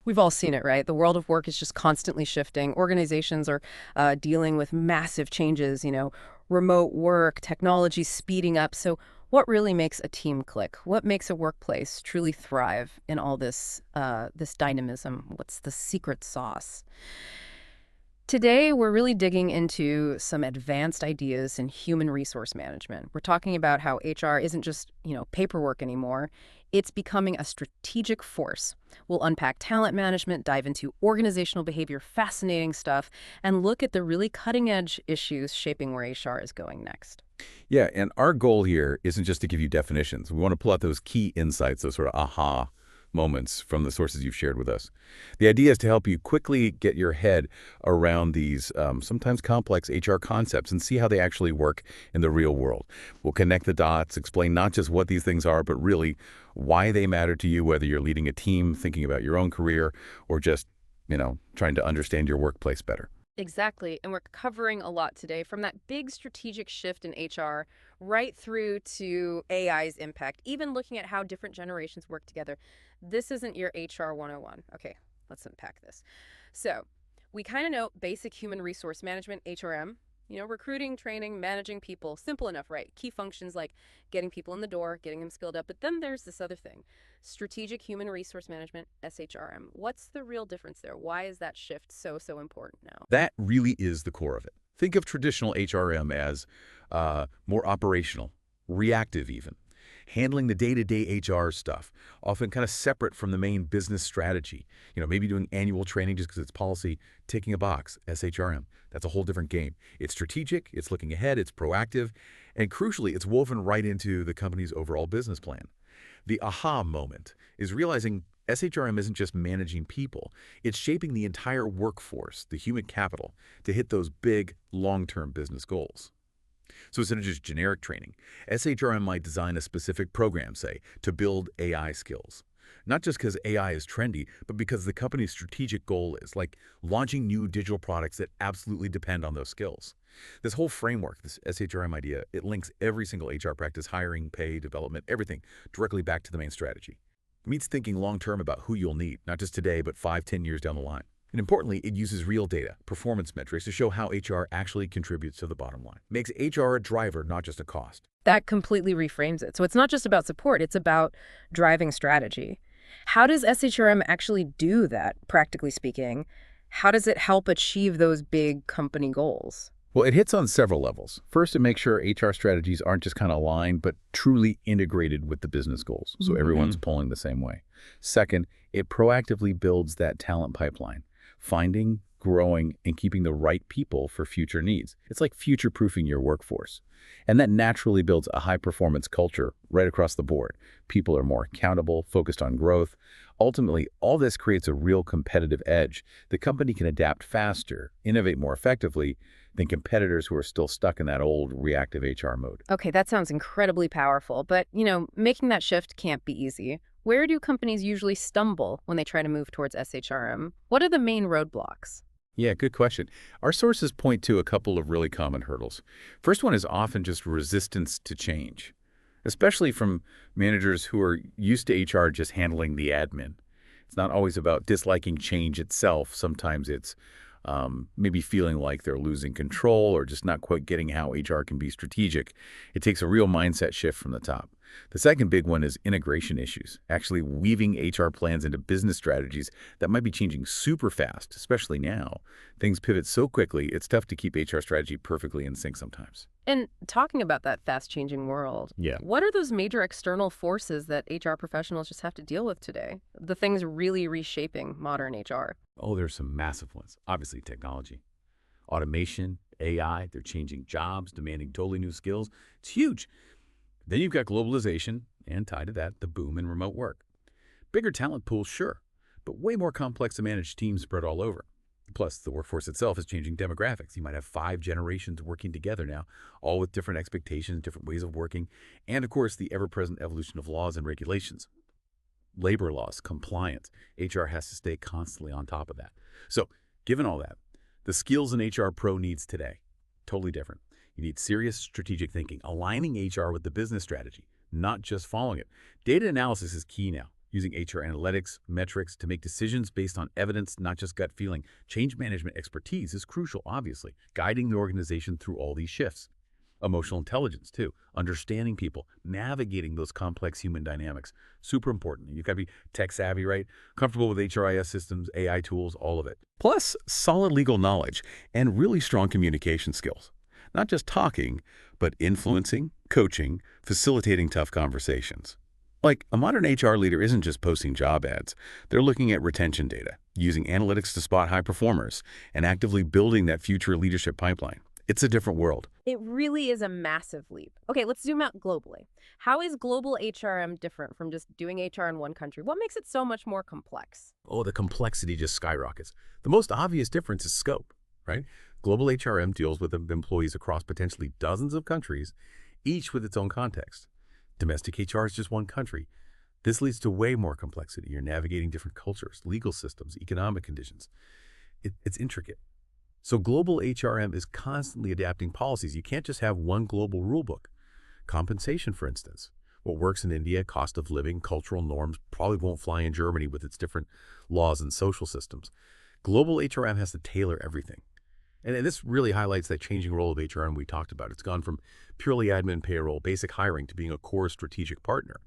We've all seen it, right? The world of work is just constantly shifting. Organizations are dealing with massive changes, remote work, technology speeding up. So what really makes a team click? What makes a workplace truly thrive in all this dynamism? What's the secret sauce? Today, we're really digging into some advanced ideas in human resource management. We're talking about how HR isn't just, paperwork anymore. It's becoming a strategic force. We'll unpack talent management, dive into organizational behavior, fascinating stuff, and look at the really cutting edge issues shaping where HR is going next. Yeah, and our goal here isn't just to give you definitions. We want to pull out those key insights, those sort of aha moments from the sources you've shared with us. The idea is to help you quickly get your head around these sometimes complex HR concepts and see how they actually work in the real world. We'll connect the dots, explain not just what these things are, but really why they matter to you, whether you're leading a team, thinking about your own career, or just, trying to understand your workplace better. Exactly. And we're covering a lot today from that big strategic shift in HR right through to AI's impact, even looking at how different generations work together. This isn't your HR 101. Okay, let's unpack this. So, we kind of know basic human resource management, HRM, recruiting, training, managing people, simple enough, right? Key functions like getting people in the door, getting them skilled up. But then there's this other thing, strategic human resource management, SHRM. What's the real difference there? Why is that shift so important now? That really is the core of it. Think of traditional HRM as more operational, reactive even, handling the day-to-day HR stuff, often kind of separate from the main business strategy. Maybe doing annual training just because it's policy, ticking a box, SHRM. That's a whole different game. It's strategic, it's looking ahead, it's proactive, and crucially, it's woven right into the company's overall business plan. The aha moment is realizing SHRM isn't just managing people, it's shaping the entire workforce, the human capital, to hit those big, long-term business goals. So instead of just generic training, SHRM might design a specific program, say, to build AI skills. Not just because AI is trendy, but because the company's strategic goal is, like launching new digital products that absolutely depend on those skills. This whole framework, this SHRM idea, it links every single HR practice, hiring, pay, development, everything, directly back to the main strategy. It means thinking long-term about who you'll need, not just today, but 5, 10 years down the line. And importantly, it uses real data, performance metrics, to show how HR actually contributes to the bottom line. Makes HR a driver, not just a cost. That completely reframes it. So it's not just about support, it's about driving strategy. How does SHRM actually do that, practically speaking? How does it help achieve those big company goals? Well, it hits on several levels. First, it makes sure HR strategies aren't just kind of aligned, but truly integrated with the business goals, so everyone's pulling the same way. Second, it proactively builds that talent pipeline, finding, growing, and keeping the right people for future needs. It's like future-proofing your workforce. And that naturally builds a high-performance culture right across the board. People are more accountable, focused on growth. Ultimately, all this creates a real competitive edge. The company can adapt faster, innovate more effectively than competitors who are still stuck in that old reactive HR mode. Okay, that sounds incredibly powerful, but, making that shift can't be easy. Where do companies usually stumble when they try to move towards SHRM? What are the main roadblocks? Yeah, good question. Our sources point to a couple of really common hurdles. First one is often just resistance to change, especially from managers who are used to HR just handling the admin. It's not always about disliking change itself. Sometimes it's maybe feeling like they're losing control or just not quite getting how HR can be strategic. It takes a real mindset shift from the top. The second big one is integration issues, actually weaving HR plans into business strategies that might be changing super fast, especially now. Things pivot so quickly, it's tough to keep HR strategy perfectly in sync sometimes. And talking about that fast-changing world, Yeah. what are those major external forces that HR professionals just have to deal with today? The things really reshaping modern HR. Oh, there's some massive ones. Obviously, technology, automation, AI, they're changing jobs, demanding totally new skills. It's huge. Then you've got globalization, and tied to that, the boom in remote work. Bigger talent pools, sure, but way more complex to manage teams spread all over. Plus, the workforce itself is changing demographics. You might have 5 generations working together now, all with different expectations, different ways of working, and of course, the ever-present evolution of laws and regulations. Labor laws, compliance. HR has to stay constantly on top of that. So, given all that, the skills an HR pro needs today, totally different. You need serious strategic thinking, aligning HR with the business strategy, not just following it. Data analysis is key now, using HR analytics, metrics to make decisions based on evidence, not just gut feeling. Change management expertise is crucial, obviously, guiding the organization through all these shifts. Emotional intelligence, too. Understanding people, navigating those complex human dynamics. Super important. You've got to be tech savvy, right? Comfortable with HRIS systems, AI tools, all of it. Plus, solid legal knowledge and really strong communication skills. Not just talking, but influencing, coaching, facilitating tough conversations. Like, a modern HR leader isn't just posting job ads. They're looking at retention data, using analytics to spot high performers, and actively building that future leadership pipeline. It's a different world. It really is a massive leap. Okay, let's zoom out globally. How is global HRM different from just doing HR in one country? What makes it so much more complex? Oh, the complexity just skyrockets. The most obvious difference is scope, right? Global HRM deals with employees across potentially dozens of countries, each with its own context. Domestic HR is just one country. This leads to way more complexity. You're navigating different cultures, legal systems, economic conditions. It's intricate. So global HRM is constantly adapting policies. You can't just have one global rulebook. Compensation, for instance. What works in India, cost of living, cultural norms, probably won't fly in Germany with its different laws and social systems. Global HRM has to tailor everything. And this really highlights that changing role of HRM we talked about. It's gone from purely admin payroll, basic hiring, to being a core strategic partner.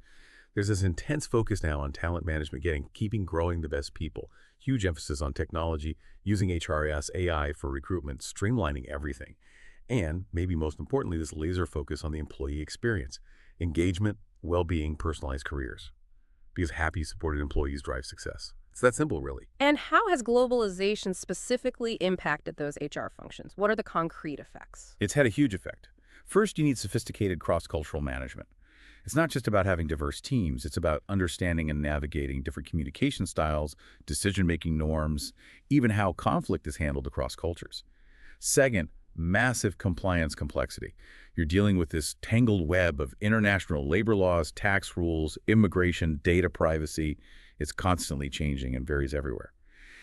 There's this intense focus now on talent management, keeping growing the best people. Huge emphasis on technology, using HRIS, AI for recruitment, streamlining everything. And, maybe most importantly, this laser focus on the employee experience, engagement, well-being, personalized careers. Because happy, supported employees drive success. It's that simple, really. And how has globalization specifically impacted those HR functions? What are the concrete effects? It's had a huge effect. First, you need sophisticated cross-cultural management. It's not just about having diverse teams. It's about understanding and navigating different communication styles, decision-making norms, even how conflict is handled across cultures. Second, massive compliance complexity. You're dealing with this tangled web of international labor laws, tax rules, immigration, data privacy. It's constantly changing and varies everywhere.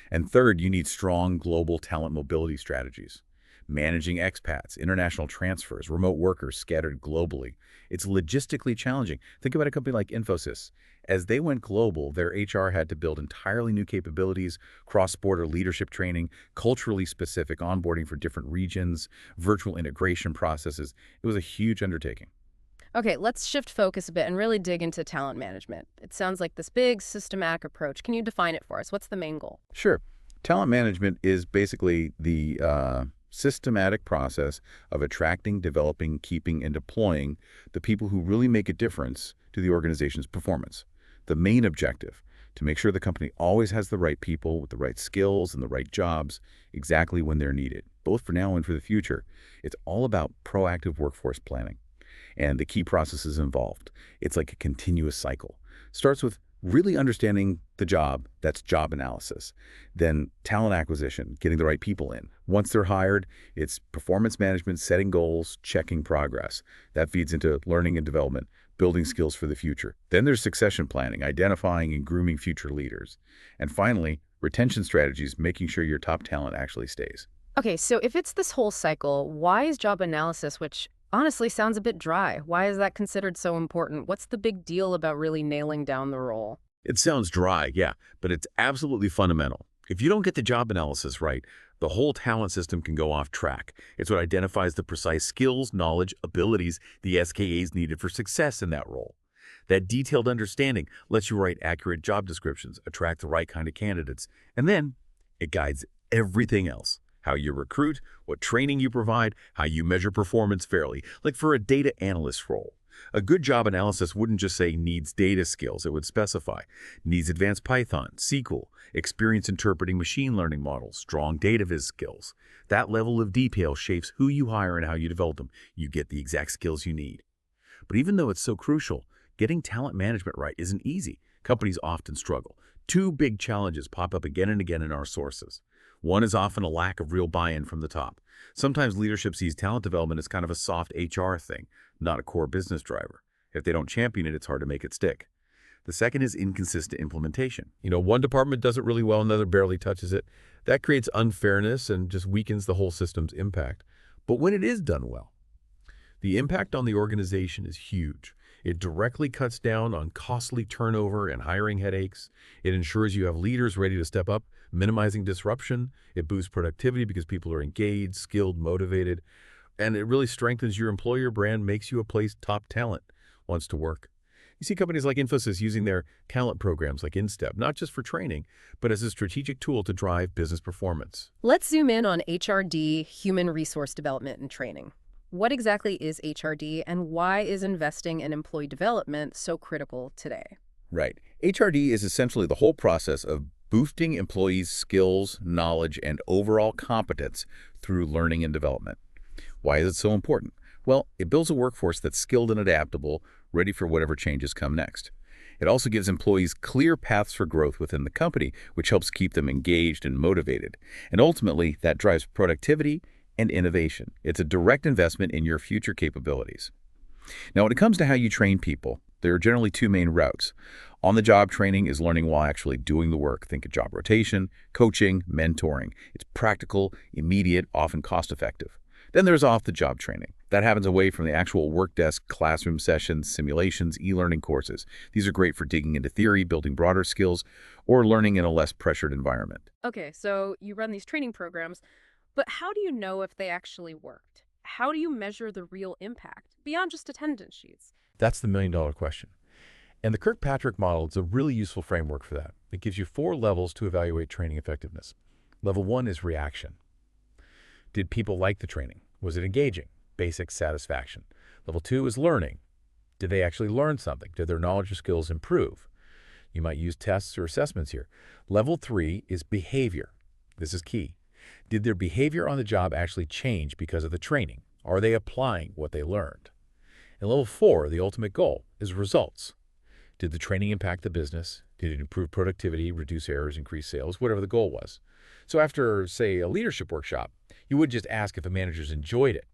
And third, you need strong global talent mobility strategies. Managing expats, international transfers, remote workers scattered globally. It's logistically challenging. Think about a company like Infosys. As they went global, their HR had to build entirely new capabilities, cross-border leadership training, culturally specific onboarding for different regions, virtual integration processes. It was a huge undertaking. Okay, let's shift focus a bit and really dig into talent management. It sounds like this big systematic approach. Can you define it for us? What's the main goal? Sure. Talent management is basically the systematic process of attracting, developing, keeping, and deploying the people who really make a difference to the organization's performance. The main objective, to make sure the company always has the right people with the right skills and the right jobs exactly when they're needed, both for now and for the future. It's all about proactive workforce planning and the key processes involved. It's like a continuous cycle. Starts with really understanding the job, that's job analysis. Then talent acquisition, getting the right people in. Once they're hired, it's performance management, setting goals, checking progress. That feeds into learning and development, building skills for the future. Then there's succession planning, identifying and grooming future leaders. And finally, retention strategies, making sure your top talent actually stays. Okay, so if it's this whole cycle, why is job analysis, which honestly sounds a bit dry, why is that considered so important? What's the big deal about really nailing down the role? It sounds dry, yeah, but it's absolutely fundamental. If you don't get the job analysis right, the whole talent system can go off track. It's what identifies the precise skills, knowledge, abilities the SKAs needed for success in that role. That detailed understanding lets you write accurate job descriptions, attract the right kind of candidates, and then it guides everything else. How you recruit, what training you provide, how you measure performance fairly, like for a data analyst role. A good job analysis wouldn't just say needs data skills, it would specify needs advanced Python, SQL, experience interpreting machine learning models, strong data viz skills. That level of detail shapes who you hire and how you develop them. You get the exact skills you need. But even though it's so crucial, getting talent management right isn't easy. Companies often struggle. Two big challenges pop up again and again in our sources. One is often a lack of real buy-in from the top. Sometimes leadership sees talent development as kind of a soft HR thing, not a core business driver. If they don't champion it, it's hard to make it stick. The second is inconsistent implementation. One department does it really well, another barely touches it. That creates unfairness and just weakens the whole system's impact. But when it is done well, the impact on the organization is huge. It directly cuts down on costly turnover and hiring headaches. It ensures you have leaders ready to step up, minimizing disruption. It boosts productivity because people are engaged, skilled, motivated, and it really strengthens your employer brand, makes you a place top talent wants to work. You see companies like Infosys using their talent programs like InStep, not just for training, but as a strategic tool to drive business performance. Let's zoom in on HRD, human resource development and training. What exactly is HRD, and why is investing in employee development so critical today? Right. HRD is essentially the whole process of boosting employees' skills, knowledge, and overall competence through learning and development. Why is it so important? Well, it builds a workforce that's skilled and adaptable, ready for whatever changes come next. It also gives employees clear paths for growth within the company, which helps keep them engaged and motivated. And ultimately, that drives productivity and innovation. It's a direct investment in your future capabilities. Now, when it comes to how you train people, there are generally two main routes. On-the-job training is learning while actually doing the work. Think of job rotation, coaching, mentoring. It's practical, immediate, often cost-effective. Then there's off-the-job training. That happens away from the actual work desk, classroom sessions, simulations, e-learning courses. These are great for digging into theory, building broader skills, or learning in a less pressured environment. Okay, so you run these training programs, but how do you know if they actually worked? How do you measure the real impact beyond just attendance sheets? That's the million-dollar question. And the Kirkpatrick model is a really useful framework for that. It gives you 4 levels to evaluate training effectiveness. Level 1 is reaction. Did people like the training? Was it engaging? Basic satisfaction. Level 2 is learning. Did they actually learn something? Did their knowledge or skills improve? You might use tests or assessments here. Level 3 is behavior. This is key. Did their behavior on the job actually change because of the training? Are they applying what they learned? And level 4, the ultimate goal, is results. Did the training impact the business? Did it improve productivity, reduce errors, increase sales, whatever the goal was? So after, say, a leadership workshop, you would just ask if the managers enjoyed it.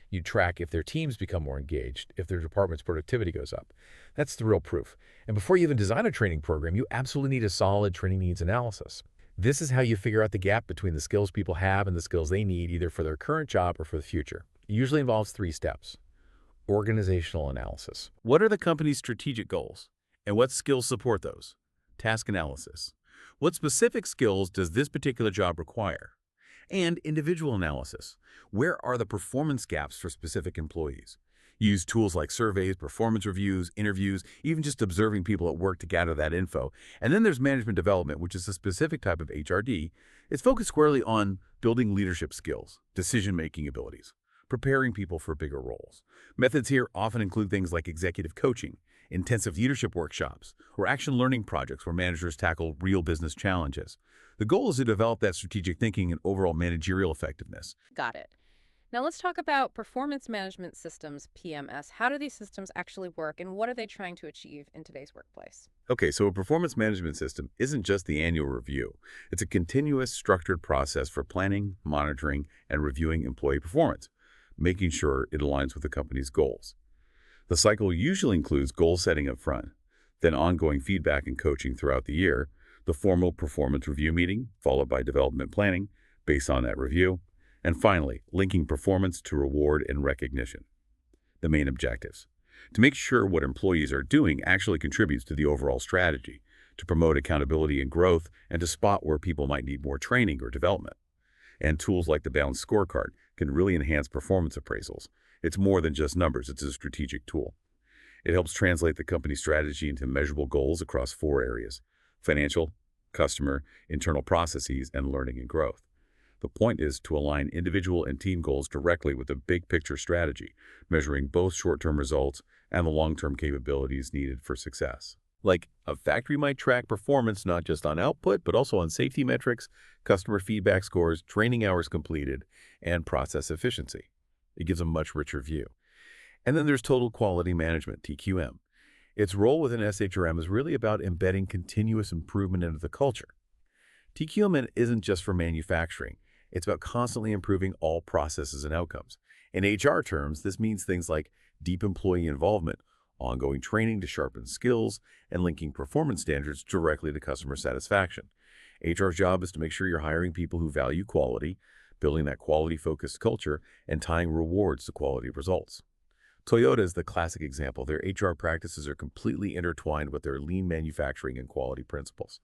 You'd track if their teams become more engaged, if their department's productivity goes up. That's the real proof. And before you even design a training program, you absolutely need a solid training needs analysis. This is how you figure out the gap between the skills people have and the skills they need either for their current job or for the future. It usually involves 3 steps. Organizational analysis. What are the company's strategic goals? And what skills support those? Task analysis. What specific skills does this particular job require? And individual analysis. Where are the performance gaps for specific employees? Use tools like surveys, performance reviews, interviews, even just observing people at work to gather that info. And then there's management development, which is a specific type of HRD. It's focused squarely on building leadership skills, decision-making abilities, preparing people for bigger roles. Methods here often include things like executive coaching, intensive leadership workshops, or action learning projects where managers tackle real business challenges. The goal is to develop that strategic thinking and overall managerial effectiveness. Got it. Now let's talk about performance management systems, PMS. How do these systems actually work, and what are they trying to achieve in today's workplace? Okay, so a performance management system isn't just the annual review. It's a continuous, structured process for planning, monitoring, and reviewing employee performance, making sure it aligns with the company's goals. The cycle usually includes goal setting up front, then ongoing feedback and coaching throughout the year, the formal performance review meeting, followed by development planning based on that review, and finally, linking performance to reward and recognition. The main objectives: to make sure what employees are doing actually contributes to the overall strategy, to promote accountability and growth, and to spot where people might need more training or development. And tools like the Balanced Scorecard can really enhance performance appraisals. It's more than just numbers, it's a strategic tool. It helps translate the company's strategy into measurable goals across 4 areas: financial, customer, internal processes, and learning and growth. The point is to align individual and team goals directly with the big picture strategy, measuring both short-term results and the long-term capabilities needed for success. Like a factory might track performance not just on output, but also on safety metrics, customer feedback scores, training hours completed, and process efficiency. It gives a much richer view. And then there's Total Quality Management, TQM. Its role within SHRM is really about embedding continuous improvement into the culture. TQM isn't just for manufacturing. It's about constantly improving all processes and outcomes. In HR terms, this means things like deep employee involvement, ongoing training to sharpen skills, and linking performance standards directly to customer satisfaction. HR's job is to make sure you're hiring people who value quality, building that quality-focused culture, and tying rewards to quality results. Toyota is the classic example. Their HR practices are completely intertwined with their lean manufacturing and quality principles.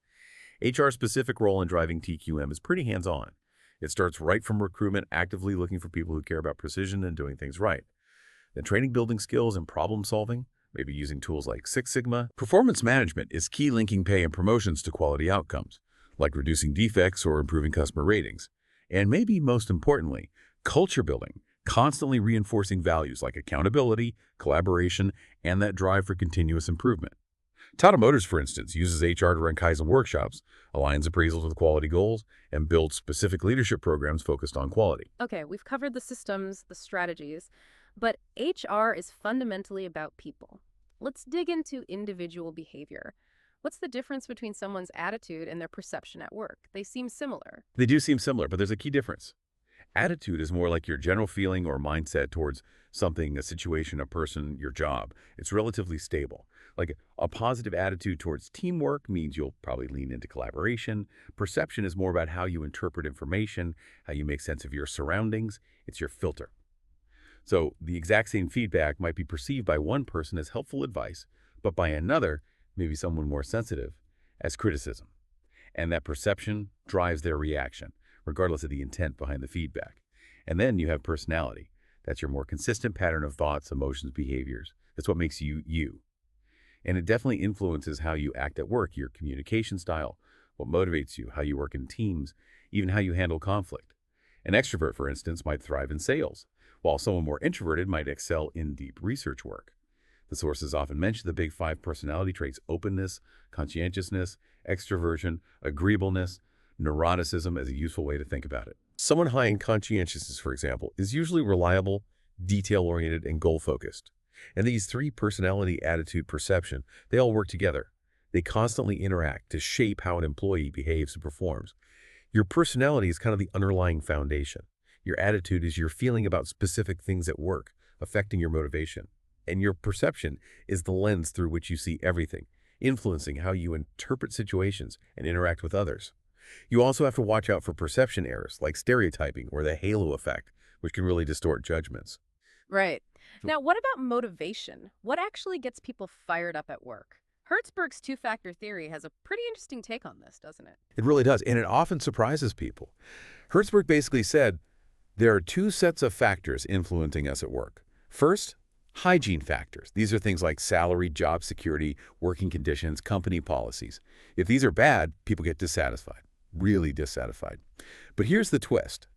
HR's specific role in driving TQM is pretty hands-on. It starts right from recruitment, actively looking for people who care about precision and doing things right. Then training building skills and problem solving, maybe using tools like Six Sigma. Performance management is key, linking pay and promotions to quality outcomes, like reducing defects or improving customer ratings. And maybe most importantly, culture building, constantly reinforcing values like accountability, collaboration, and that drive for continuous improvement. Tata Motors, for instance, uses HR to run Kaizen workshops, aligns appraisals with quality goals, and builds specific leadership programs focused on quality. Okay, we've covered the systems, the strategies, but HR is fundamentally about people. Let's dig into individual behavior. What's the difference between someone's attitude and their perception at work? They seem similar. They do seem similar, but there's a key difference. Attitude is more like your general feeling or mindset towards something, a situation, a person, your job. It's relatively stable. Like a positive attitude towards teamwork means you'll probably lean into collaboration. Perception is more about how you interpret information, how you make sense of your surroundings. It's your filter. So the exact same feedback might be perceived by one person as helpful advice, but by another, maybe someone more sensitive, as criticism. And that perception drives their reaction, regardless of the intent behind the feedback. And then you have personality. That's your more consistent pattern of thoughts, emotions, behaviors. That's what makes you, you. And it definitely influences how you act at work, your communication style, what motivates you, how you work in teams, even how you handle conflict. An extrovert, for instance, might thrive in sales, while someone more introverted might excel in deep research work. The sources often mention the big five personality traits: openness, conscientiousness, extroversion, agreeableness, neuroticism as a useful way to think about it. Someone high in conscientiousness, for example, is usually reliable, detail-oriented, and goal-focused. And these three: personality, attitude, perception, they all work together. They constantly interact to shape how an employee behaves and performs. Your personality is kind of the underlying foundation. Your attitude is your feeling about specific things at work, affecting your motivation. And your perception is the lens through which you see everything, influencing how you interpret situations and interact with others. You also have to watch out for perception errors like stereotyping or the halo effect, which can really distort judgments. Right. Now, what about motivation? What actually gets people fired up at work? Hertzberg's two-factor theory has a pretty interesting take on this, doesn't it? It really does, and it often surprises people. Hertzberg basically said, there are two sets of factors influencing us at work. First, hygiene factors. These are things like salary, job security, working conditions, company policies. If these are bad, people get dissatisfied, really dissatisfied. But here's the twist.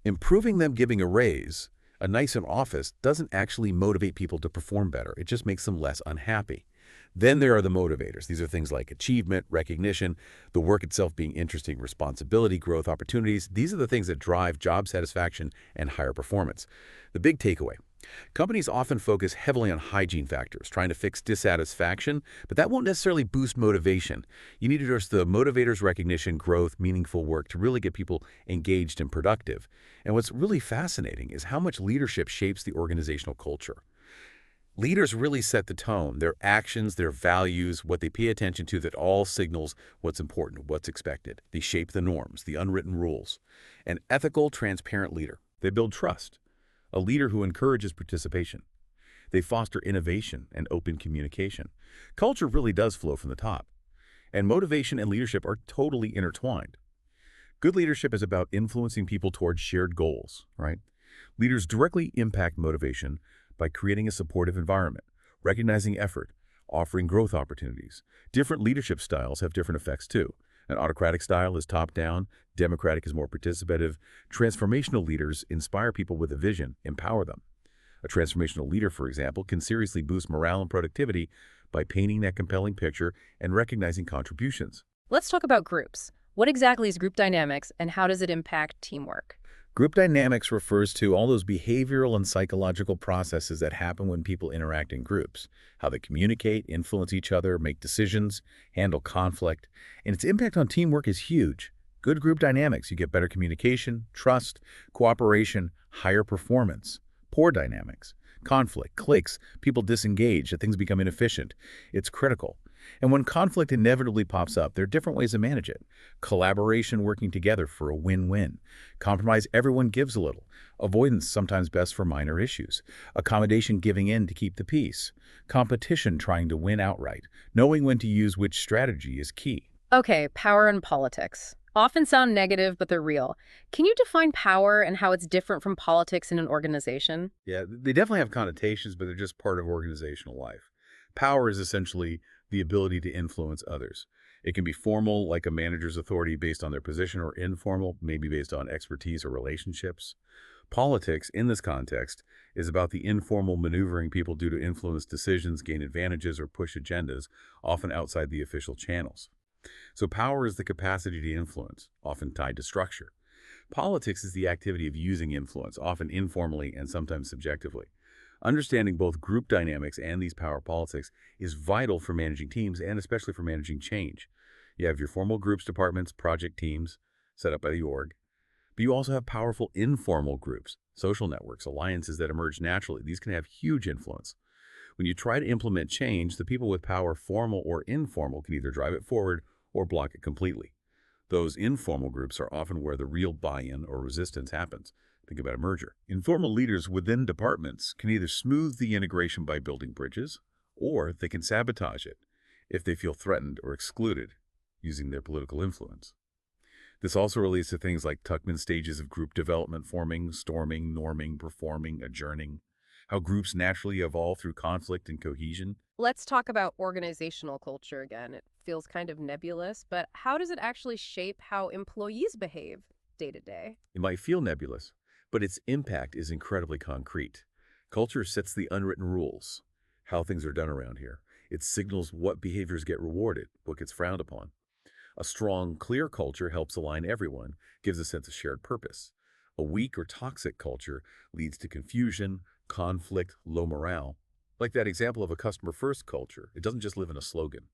Improving them, giving a raise, a nicer office, doesn't actually motivate people to perform better. It just makes them less unhappy. Then there are the motivators. These are things like achievement, recognition, the work itself being interesting, responsibility, growth opportunities. These are the things that drive job satisfaction and higher performance. The big takeaway: companies often focus heavily on hygiene factors, trying to fix dissatisfaction, but that won't necessarily boost motivation. You need to address the motivators: recognition, growth, meaningful work, to really get people engaged and productive. And what's really fascinating is how much leadership shapes the organizational culture. Leaders really set the tone. Their actions, their values, what they pay attention to, that all signals what's important, what's expected. They shape the norms, the unwritten rules. An ethical, transparent leader. They build trust. A leader who encourages participation. They foster innovation and open communication. Culture really does flow from the top. And motivation and leadership are totally intertwined. Good leadership is about influencing people towards shared goals, right? Leaders directly impact motivation by creating a supportive environment, recognizing effort, offering growth opportunities. Different leadership styles have different effects too. An autocratic style is top-down, democratic is more participative. Transformational leaders inspire people with a vision, empower them. A transformational leader, for example, can seriously boost morale and productivity by painting that compelling picture and recognizing contributions. Let's talk about groups. What exactly is group dynamics, and how does it impact teamwork? Group dynamics refers to all those behavioral and psychological processes that happen when people interact in groups, how they communicate, influence each other, make decisions, handle conflict, and its impact on teamwork is huge. Good group dynamics, you get better communication, trust, cooperation, higher performance. Poor dynamics, conflict, cliques, people disengage, things become inefficient. It's critical. And when conflict inevitably pops up, there are different ways to manage it. Collaboration, working together for a win-win. Compromise, everyone gives a little. Avoidance, sometimes best for minor issues. Accommodation, giving in to keep the peace. Competition, trying to win outright. Knowing when to use which strategy is key. Okay, power and politics. Often sound negative, but they're real. Can you define power and how it's different from politics in an organization? Yeah, they definitely have connotations, but they're just part of organizational life. Power is essentially the ability to influence others. It can be formal, like a manager's authority based on their position, or informal, maybe based on expertise or relationships. Politics, in this context, is about the informal maneuvering people do to influence decisions, gain advantages, or push agendas, often outside the official channels. So power is the capacity to influence, often tied to structure. Politics is the activity of using influence, often informally and sometimes subjectively. Understanding both group dynamics and these power politics is vital for managing teams and especially for managing change. You have your formal groups, departments, project teams set up by the org, but you also have powerful informal groups, social networks, alliances that emerge naturally. These can have huge influence. When you try to implement change, the people with power, formal or informal, can either drive it forward or block it completely. Those informal groups are often where the real buy-in or resistance happens. Think about a merger. Informal leaders within departments can either smooth the integration by building bridges, or they can sabotage it if they feel threatened or excluded using their political influence. This also relates to things like Tuckman stages of group development, forming, storming, norming, performing, adjourning, how groups naturally evolve through conflict and cohesion. Let's talk about organizational culture again. It feels kind of nebulous, but how does it actually shape how employees behave day to day? It might feel nebulous, but its impact is incredibly concrete. Culture sets the unwritten rules, how things are done around here. It signals what behaviors get rewarded, what gets frowned upon. A strong, clear culture helps align everyone, gives a sense of shared purpose. A weak or toxic culture leads to confusion, conflict, low morale. Like that example of a customer-first culture, it doesn't just live in a slogan.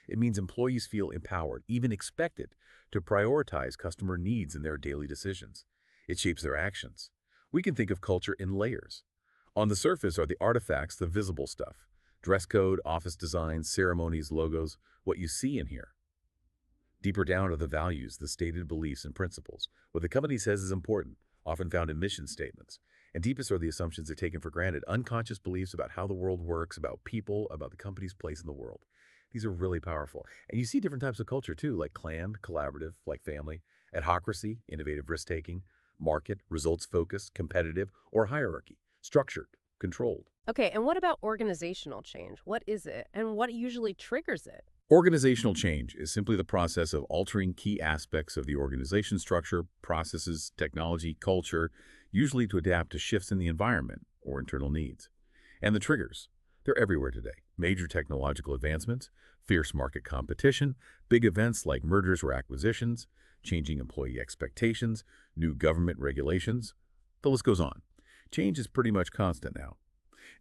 It means employees feel empowered, even expected, to prioritize customer needs in their daily decisions. It shapes their actions. We can think of culture in layers. On the surface are the artifacts, the visible stuff. Dress code, office design, ceremonies, logos, what you see and hear. Deeper down are the values, the stated beliefs and principles. What the company says is important, often found in mission statements. And deepest are the assumptions they're taken for granted, unconscious beliefs about how the world works, about people, about the company's place in the world. These are really powerful. And you see different types of culture too, like clan, collaborative, like family, adhocracy, innovative risk-taking, market, results-focused, competitive, or hierarchy, structured, controlled. Okay, and what about organizational change? What is it, and what usually triggers it? Organizational change is simply the process of altering key aspects of the organization structure, processes, technology, culture, usually to adapt to shifts in the environment or internal needs. And the triggers, they're everywhere today. Major technological advancements, fierce market competition, big events like mergers or acquisitions, changing employee expectations, new government regulations. The list goes on. Change is pretty much constant now.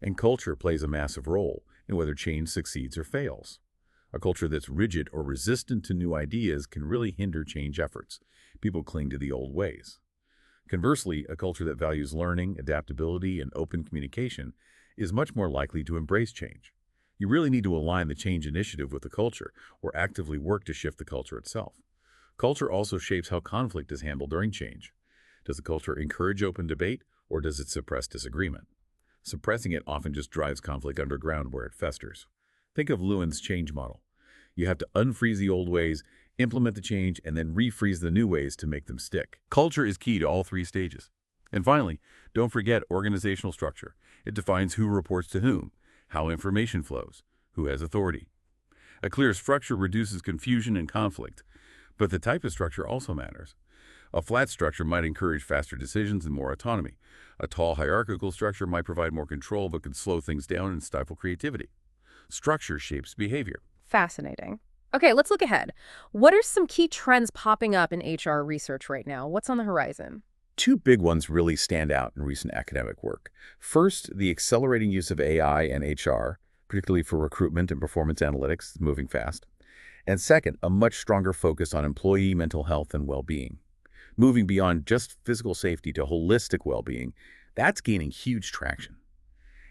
And culture plays a massive role in whether change succeeds or fails. A culture that's rigid or resistant to new ideas can really hinder change efforts. People cling to the old ways. Conversely, a culture that values learning, adaptability, and open communication is much more likely to embrace change. You really need to align the change initiative with the culture or actively work to shift the culture itself. Culture also shapes how conflict is handled during change. Does the culture encourage open debate or does it suppress disagreement? Suppressing it often just drives conflict underground where it festers. Think of Lewin's change model. You have to unfreeze the old ways, implement the change, and then refreeze the new ways to make them stick. Culture is key to all three stages. And finally, don't forget organizational structure. It defines who reports to whom, how information flows, who has authority. A clear structure reduces confusion and conflict, but the type of structure also matters. A flat structure might encourage faster decisions and more autonomy. A tall hierarchical structure might provide more control but can slow things down and stifle creativity. Structure shapes behavior. Fascinating. Okay, let's look ahead. What are some key trends popping up in HR research right now? What's on the horizon? Two big ones really stand out in recent academic work. First, the accelerating use of AI and HR, particularly for recruitment and performance analytics, is moving fast. And second, a much stronger focus on employee mental health and well-being. Moving beyond just physical safety to holistic well-being, that's gaining huge traction.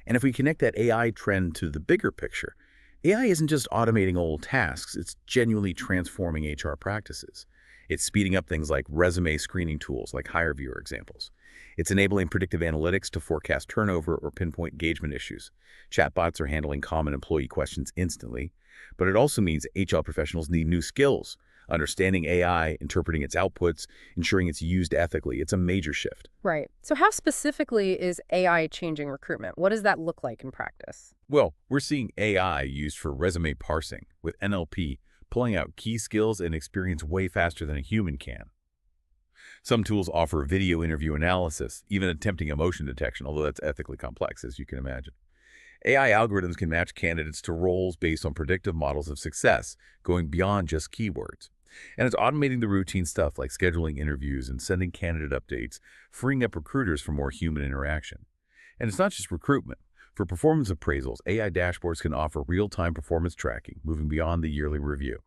And if we connect that AI trend to the bigger picture, AI isn't just automating old tasks, it's genuinely transforming HR practices. It's speeding up things like resume screening tools like HireViewer examples. It's enabling predictive analytics to forecast turnover or pinpoint engagement issues. Chatbots are handling common employee questions instantly, but it also means HR professionals need new skills, understanding AI, interpreting its outputs, ensuring it's used ethically. It's a major shift. Right. So how specifically is AI changing recruitment? What does that look like in practice? Well, we're seeing AI used for resume parsing, with NLP pulling out key skills and experience way faster than a human can. Some tools offer video interview analysis, even attempting emotion detection, although that's ethically complex, as you can imagine. AI algorithms can match candidates to roles based on predictive models of success, going beyond just keywords. And it's automating the routine stuff like scheduling interviews and sending candidate updates, freeing up recruiters for more human interaction. And it's not just recruitment. For performance appraisals, AI dashboards can offer real-time performance tracking, moving beyond the yearly review.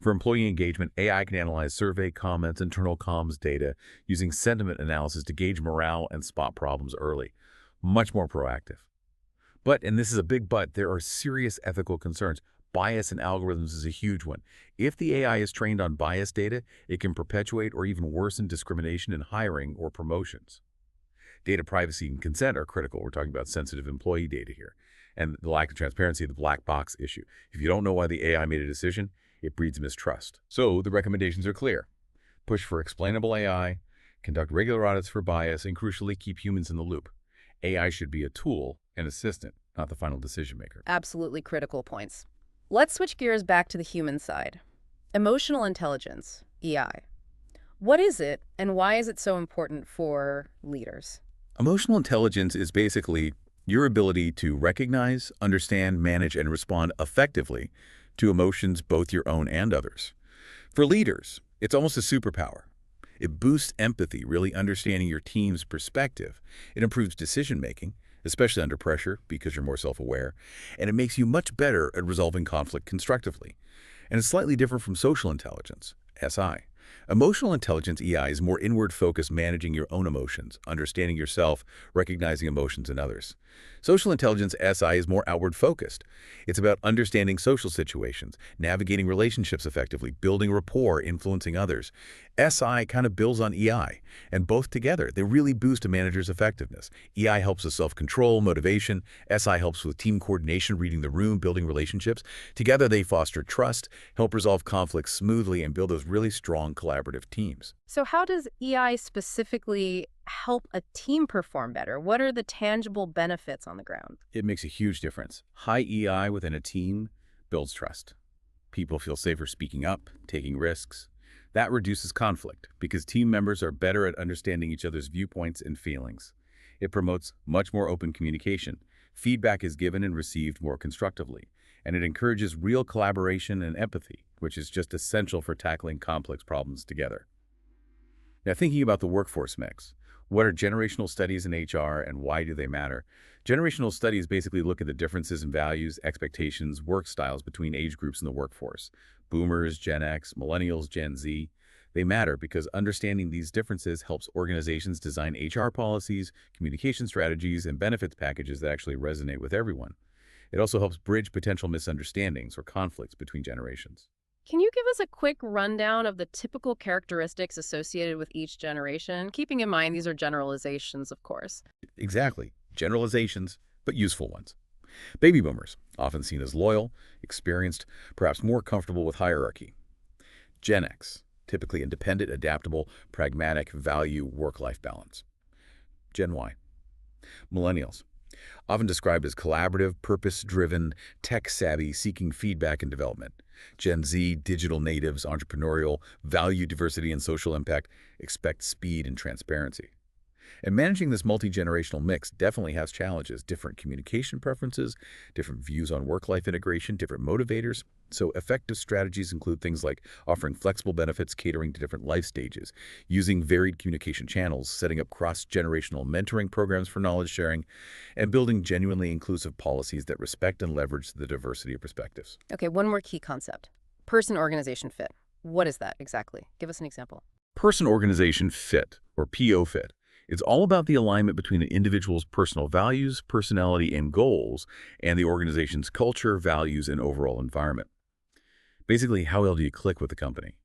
For employee engagement, AI can analyze survey comments, internal comms data, using sentiment analysis to gauge morale and spot problems early. Much more proactive. But, and this is a big but, there are serious ethical concerns. Bias in algorithms is a huge one. If the AI is trained on biased data, it can perpetuate or even worsen discrimination in hiring or promotions. Data privacy and consent are critical. We're talking about sensitive employee data here. And the lack of transparency, the black box issue. If you don't know why the AI made a decision, it breeds mistrust. So the recommendations are clear. Push for explainable AI, conduct regular audits for bias, and crucially, keep humans in the loop. AI should be a tool, an assistant, not the final decision maker. Absolutely critical points. Let's switch gears back to the human side. Emotional intelligence, EI. What is it, and why is it so important for leaders? Emotional intelligence is basically your ability to recognize, understand, manage, and respond effectively to emotions, both your own and others. For leaders, it's almost a superpower. It boosts empathy, really understanding your team's perspective. It improves decision-making, especially under pressure because you're more self-aware, and it makes you much better at resolving conflict constructively. And it's slightly different from social intelligence, SI. Emotional intelligence, EI, is more inward-focused, managing your own emotions, understanding yourself, recognizing emotions in others. Social intelligence, SI, is more outward-focused. It's about understanding social situations, navigating relationships effectively, building rapport, influencing others. SI kind of builds on EI, and both together, they really boost a manager's effectiveness. EI helps with self-control, motivation. SI helps with team coordination, reading the room, building relationships. Together, they foster trust, help resolve conflicts smoothly, and build those really strong collaborative teams. So how does EI specifically help a team perform better? What are the tangible benefits on the ground? It makes a huge difference. High EI within a team builds trust. People feel safer speaking up, taking risks. That reduces conflict because team members are better at understanding each other's viewpoints and feelings. It promotes much more open communication. Feedback is given and received more constructively, and it encourages real collaboration and empathy, which is just essential for tackling complex problems together. Now, thinking about the workforce mix, what are generational studies in HR and why do they matter? Generational studies basically look at the differences in values, expectations, work styles between age groups in the workforce. Boomers, Gen X, Millennials, Gen Z. They matter because understanding these differences helps organizations design HR policies, communication strategies, and benefits packages that actually resonate with everyone. It also helps bridge potential misunderstandings or conflicts between generations. Can you give us a quick rundown of the typical characteristics associated with each generation? Keeping in mind these are generalizations, of course. Exactly. Generalizations, but useful ones. Baby boomers, often seen as loyal, experienced, perhaps more comfortable with hierarchy. Gen X, typically independent, adaptable, pragmatic, value work-life balance. Gen Y. Millennials, often described as collaborative, purpose-driven, tech-savvy, seeking feedback and development. Gen Z, digital natives, entrepreneurial, value diversity and social impact, expect speed and transparency. And managing this multi-generational mix definitely has challenges, different communication preferences, different views on work-life integration, different motivators. So effective strategies include things like offering flexible benefits, catering to different life stages, using varied communication channels, setting up cross-generational mentoring programs for knowledge sharing, and building genuinely inclusive policies that respect and leverage the diversity of perspectives. Okay, one more key concept. Person-organization fit. What is that exactly? Give us an example. Person-organization fit, or PO fit, It's all about the alignment between an individual's personal values, personality, and goals, and the organization's culture, values, and overall environment. Basically, how well do you click with the company?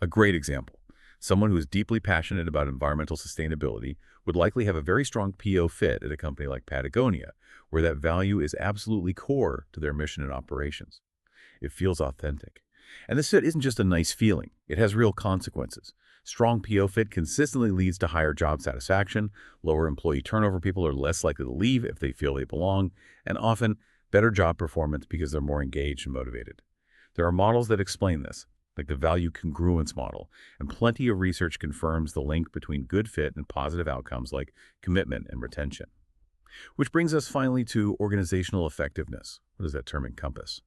A great example. Someone who is deeply passionate about environmental sustainability would likely have a very strong PO fit at a company like Patagonia, where that value is absolutely core to their mission and operations. It feels authentic. And this fit isn't just a nice feeling. It has real consequences. Strong PO fit consistently leads to higher job satisfaction, lower employee turnover. People are less likely to leave if they feel they belong, and often better job performance because they're more engaged and motivated. There are models that explain this, like the value congruence model, and plenty of research confirms the link between good fit and positive outcomes like commitment and retention. Which brings us finally to organizational effectiveness. What does that term encompass?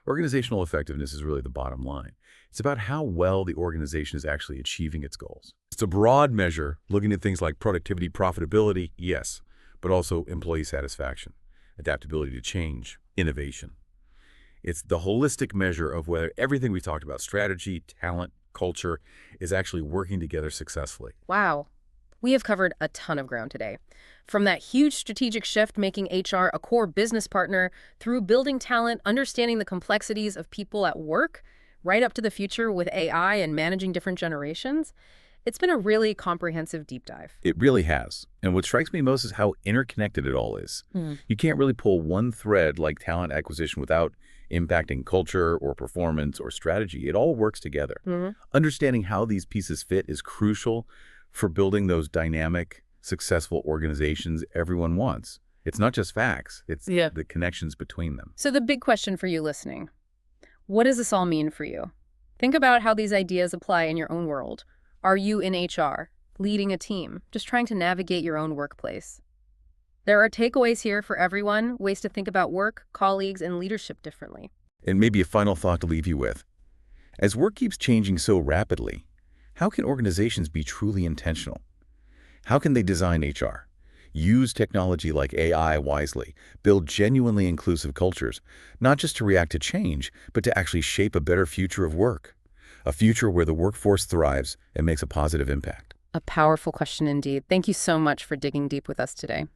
Organizational effectiveness is really the bottom line. It's about how well the organization is actually achieving its goals. It's a broad measure looking at things like productivity, profitability, yes, but also employee satisfaction, adaptability to change, innovation. It's the holistic measure of whether everything we talked about, strategy, talent, culture, is actually working together successfully. Wow. We have covered a ton of ground today. From that huge strategic shift making HR a core business partner, through building talent, understanding the complexities of people at work, right up to the future with AI and managing different generations. It's been a really comprehensive deep dive. It really has. And what strikes me most is how interconnected it all is. You can't really pull one thread like talent acquisition without impacting culture or performance or strategy. It all works together. Understanding how these pieces fit is crucial for building those dynamic, successful organizations everyone wants. It's not just facts, it's the connections between them. So the big question for you listening, what does this all mean for you? Think about how these ideas apply in your own world. Are you in HR, leading a team, just trying to navigate your own workplace? There are takeaways here for everyone, ways to think about work, colleagues, and leadership differently. And maybe a final thought to leave you with. As work keeps changing so rapidly, how can organizations be truly intentional? How can they design HR? Use technology like AI wisely, build genuinely inclusive cultures, not just to react to change, but to actually shape a better future of work. A future where the workforce thrives and makes a positive impact. A powerful question indeed. Thank you so much for digging deep with us today.